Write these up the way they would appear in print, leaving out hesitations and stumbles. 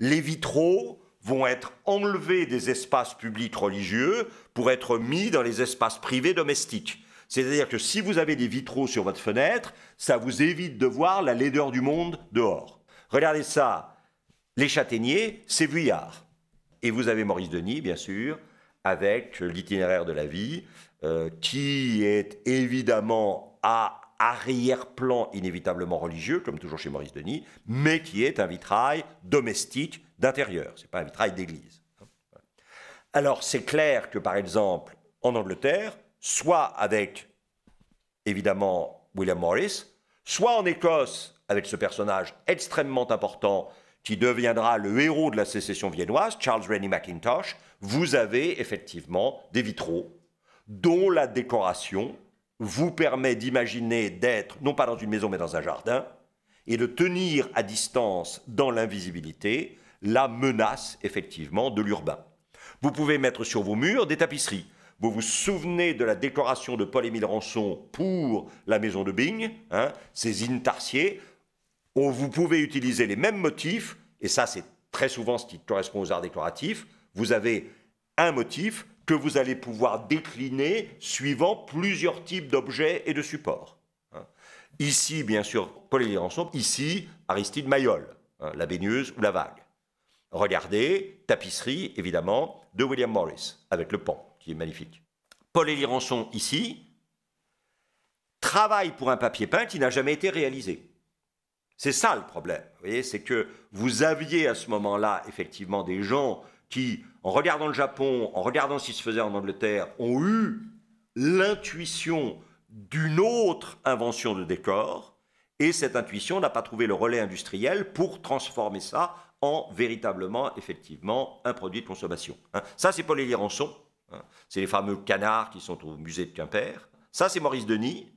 les vitraux vont être enlevés des espaces publics religieux pour être mis dans les espaces privés domestiques. C'est-à-dire que si vous avez des vitraux sur votre fenêtre, ça vous évite de voir la laideur du monde dehors. Regardez ça, les châtaigniers, c'est Vuillard. Et vous avez Maurice Denis, bien sûr, avec l'itinéraire de la vie, qui est évidemment à arrière-plan inévitablement religieux, comme toujours chez Maurice Denis, mais qui est un vitrail domestique d'intérieur. Ce n'est pas un vitrail d'église. Alors, c'est clair que, par exemple, en Angleterre, soit avec, évidemment, William Morris, soit en Écosse, avec ce personnage extrêmement important qui deviendra le héros de la sécession viennoise, Charles Rennie Mackintosh, vous avez effectivement des vitraux dont la décoration vous permet d'imaginer d'être, non pas dans une maison, mais dans un jardin, et de tenir à distance, dans l'invisibilité, la menace, effectivement, de l'urbain. Vous pouvez mettre sur vos murs des tapisseries. Vous vous souvenez de la décoration de Paul-Émile Rançon pour la maison de Byng, hein, ces intarsiers, où vous pouvez utiliser les mêmes motifs, et ça c'est très souvent ce qui correspond aux arts décoratifs. Vous avez un motif que vous allez pouvoir décliner suivant plusieurs types d'objets et de supports. Ici, bien sûr, Paul-Émile Rançon, ici, Aristide Maillol, la baigneuse ou la vague. Regardez, tapisserie, évidemment, de William Morris, avec le pan, qui est magnifique. Paul-Émile Rançon, ici, travaille pour un papier peint qui n'a jamais été réalisé. C'est ça le problème, vous voyez, c'est que vous aviez à ce moment-là, effectivement, des gens qui, en regardant le Japon, en regardant ce qui se faisait en Angleterre, ont eu l'intuition d'une autre invention de décor, et cette intuition n'a pas trouvé le relais industriel pour transformer ça en véritablement, effectivement, un produit de consommation. Ça, c'est Paul-Émile Rançon, c'est les fameux canards qui sont au musée de Quimper. Ça, c'est Maurice Denis.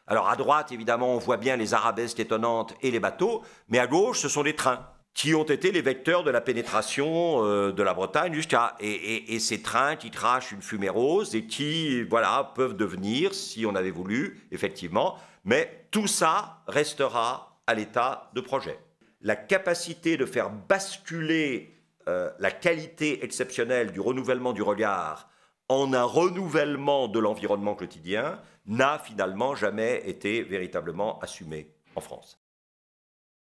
Alors, à droite, évidemment, on voit bien les arabesques étonnantes et les bateaux, mais à gauche, ce sont les trains qui ont été les vecteurs de la pénétration de la Bretagne jusqu'à... Et ces trains qui crachent une fumée rose et qui, voilà, peuvent devenir, si on avait voulu, effectivement, mais tout ça restera à l'état de projet. La capacité de faire basculer la qualité exceptionnelle du renouvellement du regard en un renouvellement de l'environnement quotidien n'a finalement jamais été véritablement assumée en France.